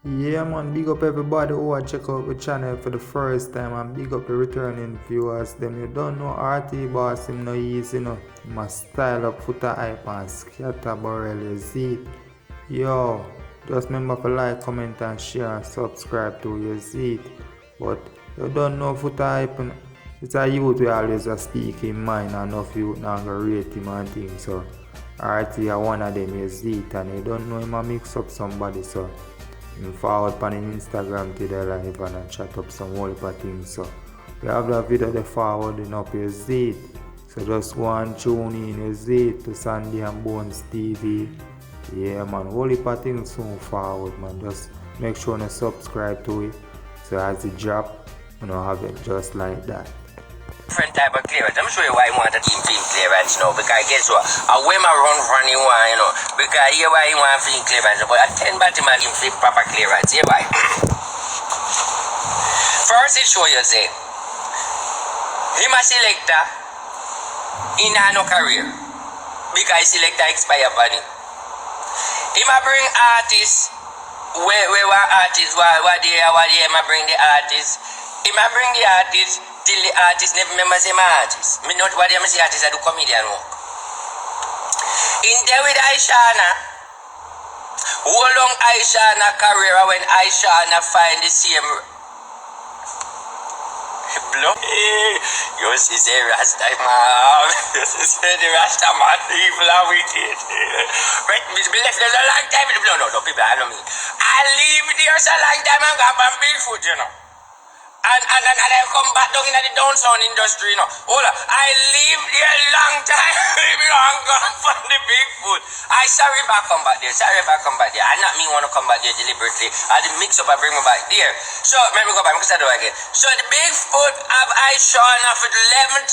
Yeah man, big up everybody who are check out the channel for the first time and big up the returning viewers. Them you don't know RT boss, him no easy no. He must style up Foota hype and Skatta barrel you see. Yo, just remember to like, comment and share and subscribe to you see it. But you don't know Foota hype, it's a youth we always speak in mind and enough youth now go rate him and things so. RT are one of them you see it and you don't know him a mix up somebody so. You forward on Instagram to the live and chat up some whole heap of things. So we have that video the forwarding up your see it. So just go and tune in your see it to Sandy and Bones TV. Yeah man, whole heap of things soon forward man. Just make sure you subscribe to it. So as it drop, you know have it just like that. Different type of clearance. I'm sure why you want a team film clearance now. Because guess what? I wear my run from you want, you know. Because here why you want film clearance. But I 10 Batman team film proper clearance. Here why? First it show you say him a selector in no career. Because selector expire upon him. Him a bring artists where artists what they a bring the artists. Him a bring the artists till the artist never remember same artist. Me not what them say artists I do comedian work. In there with Ishawna, how long Ishawna career when Ishawna find the same blow? You see say Rasta man. You see the Rasta man evil and wicked. But me left there a long time with the blow. No, people I know me. I leave there so long time and go on Bigfoot, you know. And I come back down in the downtown industry, you know. Hold on, I live there a long time. Maybe I'm gone for the Bigfoot. I sorry if I come back there. Sorry if I come back there. I not me want to come back there deliberately. I did mix up and bring me back there. So let me go back because I do again. So the Bigfoot have Ishawna for 11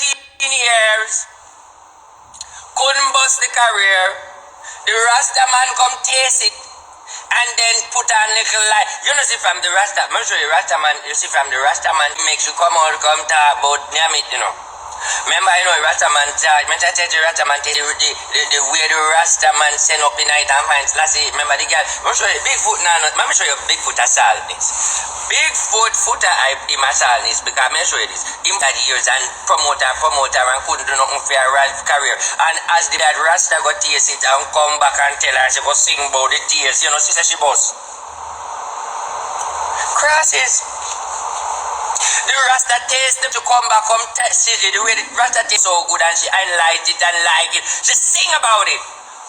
years. Couldn't bust the career. The Rasta man come taste it. And then put a little light. You know, see from the Rasta, I'm sure you Rasta man, you see from the Rasta man, it makes you come out, come talk about damn it, you know. Remember, you know, Rasta man talk, I tell you, Rasta man tell you the way the Rasta man send up in night and finds, lassie, remember the girl, I'm sure you Bigfoot now, let me show you Bigfoot a saltness. Bigfoot Foota hype him a saltness because I'm show you this. Him had years and promoter and couldn't do nothing for a career. And as the that Rasta got taste it and come back and tell her she go sing about the tears, you know, she said she boss. Crosses. The Rasta taste them to come back, come test it. The way the Rasta taste so good and she highlight it and like it. She sing about it.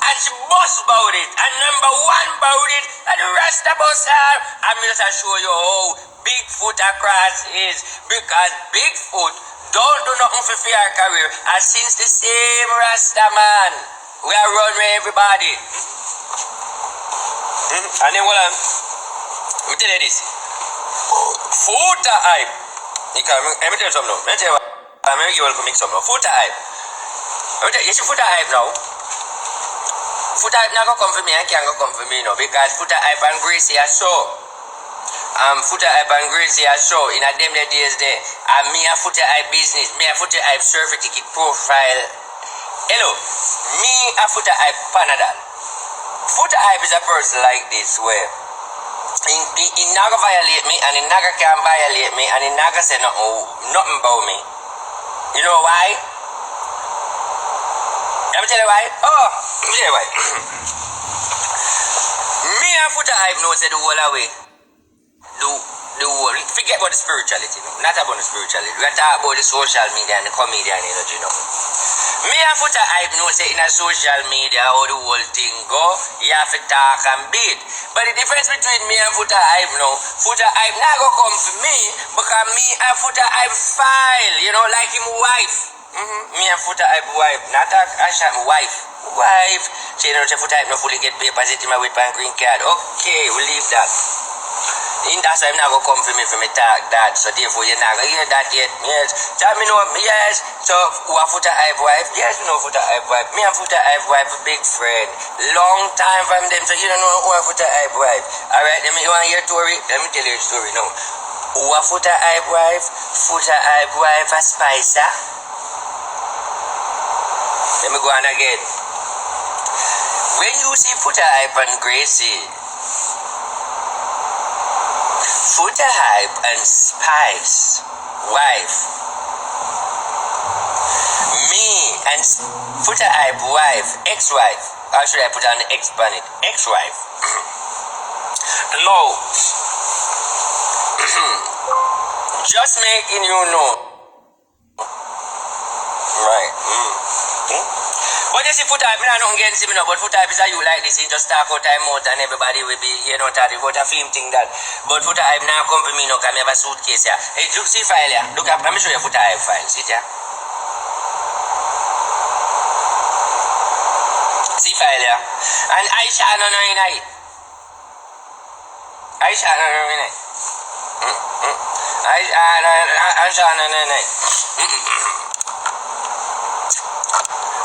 And she boast about it. And number one about it. And the Rasta boss her. I'm just to show you how Bigfoot across is. Because Bigfoot don't do nothing for fear career. And since the same Rasta man, we are run with everybody. And then what let me tell you this. Foota hype. Let me tell you something now. Let me tell you what. I'm going to give you a mix up now. Foota hype. You see Foota hype now? Foota hype not going to come for me. I can't go come for me now. Because Foota hype and Gracie are show. Foota hype and Gracie are show. In a them days there. Me a Foota hype business. Me a Foota hype survey ticket profile. Hello. Me a Foota hype Panadol. Foota hype is a person like this where he never violate me and he never can violate me and he never say nothing about me. You know why? Let me tell you why. Oh, let me tell you why. Me and Foota hype knows the whole away. The whole. Forget about the spirituality, no? Not about the spirituality. We are talking about the social media and the comedian energy, you know. Me and Foota hype know say in a social media how the whole thing go, you have to talk and beat. But the difference between me and Foota hype now, Foota hype not go come for me because me and Foota hype file, you know, like him wife. Me and Foota hype wife, not a wife. Wife. Say you know, Foota hype no fully get papers, it in my with and green card. Okay, we leave that. In that's why I'm not going to come for me talk that. So therefore you're not going to hear that yet. Yes. Tell me no, yes. So who a Foota hype wife? Yes, no Foota hype wife. Me and Foota hype wife a big friend. Long time from them. So you don't know who a Foota hype wife. Alright, let me you want to hear story? Let me tell you a story now. Who a Foota hype wife? Foota hype wife a Spicer. Let me go on again. When you see Foota hype and Gracie, Foota Hype and Spice, wife. Me and Foota Hype wife, ex-wife. Or should I put on the ex on it? Ex-wife. No. Just making you know. Right. But you see, Foota Hype, I don't get him, but Foota Hype is a you like this. He just talk out time out and everybody will be, talking about a film thing that. But Foota Hype now come for me, no, because I have a suitcase here. Hey, look, see file here. Look up, let me show you Foota Hype file. See it here? See file here? And Ishawna no in it. Ishawna no in it. Ishawna no in it.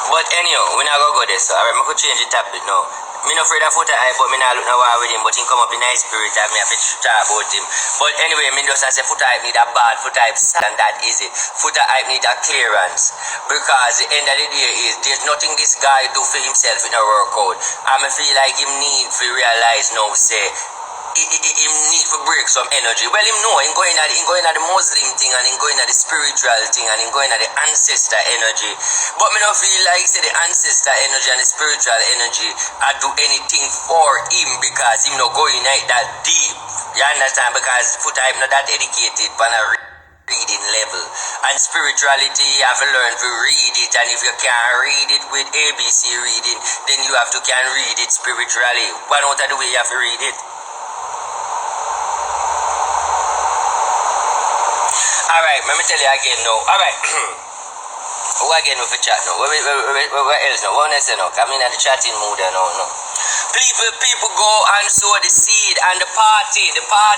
But anyhow, we not gonna go there, so alright, I could change the topic now. Me no afraid of Foota Hype, but me not look no war with him, but he come up in nice spirit and me have to talk about him. But anyway, me just say Foota Hype need a bad Foota Hype, and that is it. Foota Hype need a clearance. Because the end of the day is there's nothing this guy do for himself in a workout. And I feel like him need to realize now say him need to break some energy. Well, him know him going at the Muslim thing and him going at the spiritual thing and him going at the ancestor energy. But me not feel like say the ancestor energy and the spiritual energy I do anything for him because him not going at that deep. You understand? Because Foota Hype not that educated on a reading level. And spirituality you have to learn to read it, and if you can't read it with ABC reading, then you have to can read it spiritually. One out of the way you have to read it. Alright, let me tell you again now. Alright. Who again with the chat now? What else now? What else now? I'm in the chatting mood now. People go and sow the seed and the party. Me I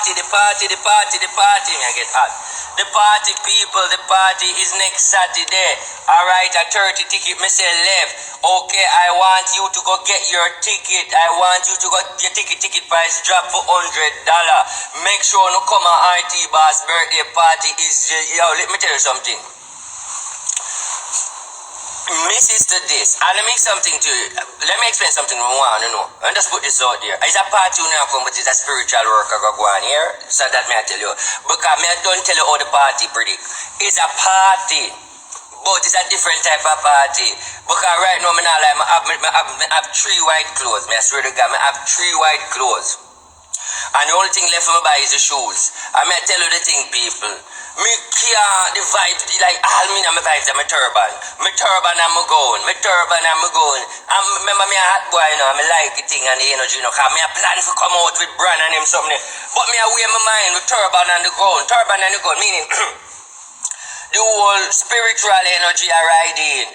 get hot. The party people, the party is next Saturday. Alright, a 30 ticket me say left. Okay, I want you to go get your ticket. I want you to go your ticket price drop for $100. Make sure no come on RT Boss birthday party is yo, let me tell you something. My sister this, and let me something to you. Let me explain something I want to know. And just put this out there. It's a party now come, but it's a spiritual work I go on here. So that may I tell you. Because me I don't tell you how the party predict. It's a party. But it's a different type of party. Because right now me not like I have 3 white clothes. Me I swear to God, I have 3 white clothes. And the only thing left for me buy is the shoes. And me I tell you the thing, people. Me can't the vibes, like all me and my vibes are my turban. My turban and my gown. My turban and my gown. And remember me a hot boy, you know, I like the thing and the energy, you know, because me a plan to come out with brand and him something. But me a wear my mind with turban and the gown. Turban and the gown, meaning the whole spiritual energy I ride in.